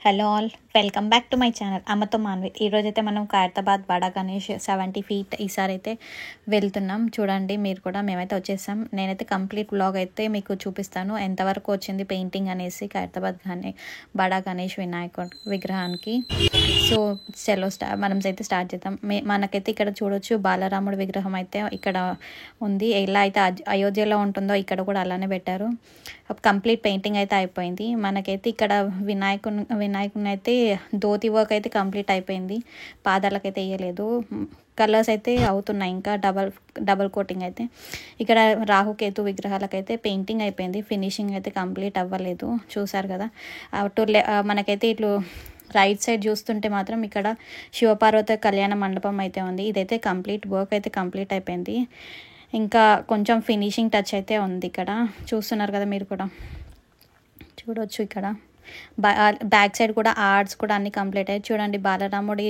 Hello all, welcome back to my channel అమ్మతో మాన్వి. ఈరోజైతే మనం ఖైరతాబాద్ బడా గణేష్ 70 feet ఈసారి అయితే వెళ్తున్నాం. చూడండి మీరు కూడా, మేమైతే వచ్చేసాం. నేనైతే కంప్లీట్ వ్లాగ్ అయితే మీకు చూపిస్తాను, ఎంతవరకు వచ్చింది పెయింటింగ్ అనేసి ఖైరతాబాద్ బడా గణేష్ వినాయకుడు విగ్రహానికి. సో చలో మనం అయితే స్టార్ట్ చేద్దాం. మనకైతే ఇక్కడ చూడొచ్చు, బాలరాముడు విగ్రహం అయితే ఇక్కడ ఉంది. ఎలా అయితే అయోధ్యలో ఉంటుందో ఇక్కడ కూడా అలానే పెట్టారు. కంప్లీట్ పెయింటింగ్ అయితే అయిపోయింది. మనకైతే ఇక్కడ వినాయకుని అయితే ధోతి వర్క్ అయితే కంప్లీట్ అయిపోయింది. పాదాలకైతే వేయలేదు, కలర్స్ అయితే అవుతున్నాయి, ఇంకా డబల్ కోటింగ్ అయితే. ఇక్కడ రాహుకేతు విగ్రహాలకైతే పెయింటింగ్ అయిపోయింది, ఫినిషింగ్ అయితే కంప్లీట్ అవ్వలేదు. చూసారు కదా. మనకైతే ఇట్లు రైట్ సైడ్ చూస్తుంటే మాత్రం ఇక్కడ శివపార్వతి కళ్యాణ మండపం అయితే ఉంది. ఇదైతే కంప్లీట్ వర్క్ అయితే కంప్లీట్ అయిపోయింది. ఇంకా కొంచెం ఫినిషింగ్ టచ్ అయితే ఉంది. ఇక్కడ చూస్తున్నారు కదా మీరు కూడా, చూడొచ్చు. ఇక్కడ బ్యాక్ సైడ్ కూడా ఆర్ట్స్ కూడా అన్ని కంప్లీట్ అయ్యాయి. చూడండి, బాలరాముడి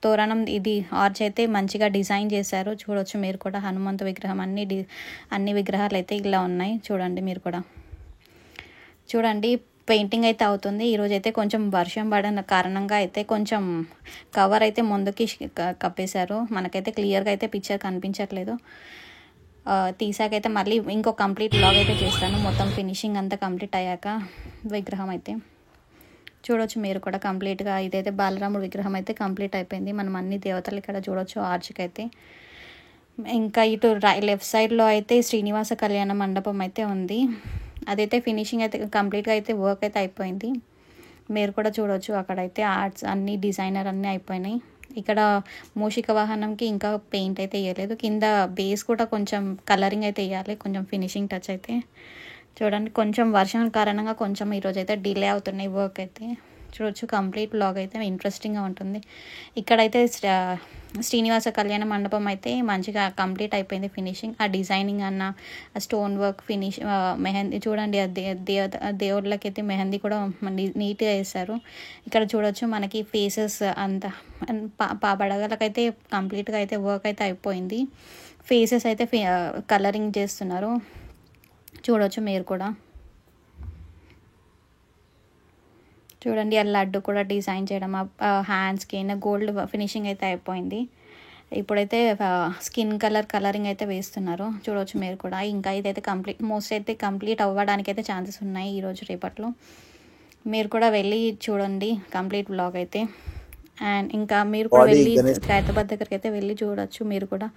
తోరణం ఇది ఆర్చ్ అయితే మంచిగా డిజైన్ చేశారు. చూడొచ్చు మీరు కూడా, హనుమంతు విగ్రహం అన్ని విగ్రహాలు అయితే ఇలా ఉన్నాయి. చూడండి మీరు కూడా, చూడండి. పెయింటింగ్ అయితే అవుతుంది. ఈరోజు అయితే కొంచెం వర్షం పడిన కారణంగా అయితే కొంచెం కవర్ అయితే ముందుకి కప్పేశారు. మనకైతే క్లియర్గా అయితే పిక్చర్ కనిపించట్లేదు. తీసాకైతే మళ్ళీ ఇంకో కంప్లీట్ వ్లాగ్ అయితే చేస్తాను, మొత్తం ఫినిషింగ్ అంతా కంప్లీట్ అయ్యాక. విగ్రహం అయితే చూడొచ్చు మీరు కూడా కంప్లీట్గా. ఇదైతే బాలరాముడు విగ్రహం అయితే కంప్లీట్ అయిపోయింది. మనం అన్ని దేవతలు ఇక్కడ చూడొచ్చు ఆర్చ్కి అయితే. ఇంకా ఇటు లెఫ్ట్ సైడ్లో అయితే శ్రీనివాస కళ్యాణ మండపం అయితే ఉంది. అదైతే ఫినిషింగ్ అయితే కంప్లీట్గా అయితే వర్క్ అయితే అయిపోయింది. మీరు కూడా చూడొచ్చు, అక్కడైతే ఆర్ట్స్ అన్ని డిజైనర్ అన్నీ అయిపోయినాయి. ఇక్కడ మూషిక వాహనంకి ఇంకా పెయింట్ అయితే వేయలేదు. కింద బేస్ కూడా కొంచెం కలరింగ్ అయితే వేయాలి, కొంచెం ఫినిషింగ్ టచ్ అయితే. చూడండి, కొంచెం వర్షం కారణంగా కొంచెం ఈరోజు అయితే డిలే అవుతున్నాయి వర్క్ అయితే. చూడొచ్చు, కంప్లీట్ వ్లాగ్ అయితే ఇంట్రెస్టింగ్గా ఉంటుంది. ఇక్కడైతే శ్రీనివాస కళ్యాణ మండపం అయితే మంచిగా కంప్లీట్ అయిపోయింది ఫినిషింగ్. ఆ డిజైనింగ్ అన్న, ఆ స్టోన్ వర్క్ ఫినిష్, మెహందీ చూడండి, దేవుళ్ళకైతే మెహందీ కూడా నీట్గా వేస్తారు. ఇక్కడ చూడొచ్చు మనకి ఫేసెస్ అంతా బడగలకైతే కంప్లీట్గా అయితే వర్క్ అయితే అయిపోయింది. ఫేసెస్ అయితే కలరింగ్ చేస్తున్నారు. చూడొచ్చు మీరు కూడా, చూడండి. ఆ లడ్డు కూడా డిజైన్ చేయడం, హ్యాండ్స్కి గోల్డ్ ఫినిషింగ్ అయితే అయిపోయింది. ఇప్పుడైతే స్కిన్ కలరింగ్ అయితే వేస్తున్నారు. చూడవచ్చు మీరు కూడా. ఇంకా ఇదైతే మోస్ట్ అయితే కంప్లీట్ అవ్వడానికి అయితే ఛాన్సెస్ ఉన్నాయి ఈరోజు రేపట్లో. మీరు కూడా వెళ్ళి చూడండి కంప్లీట్ వ్లాగ్ అయితే. అండ్ ఇంకా మీరు కూడా వెళ్ళి ఖైరతాబాద్ దగ్గరికి అయితే వెళ్ళి చూడొచ్చు మీరు కూడా.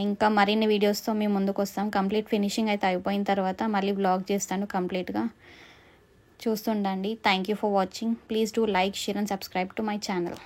ఇంకా మరిన్ని వీడియోస్తో మేము ముందుకు వస్తాం. కంప్లీట్ ఫినిషింగ్ అయితే అయిపోయిన తర్వాత మళ్ళీ వ్లాగ్ చేస్తాను కంప్లీట్గా. చూస్తుండండి. Thank you for watching. Please do like, share and subscribe to my channel.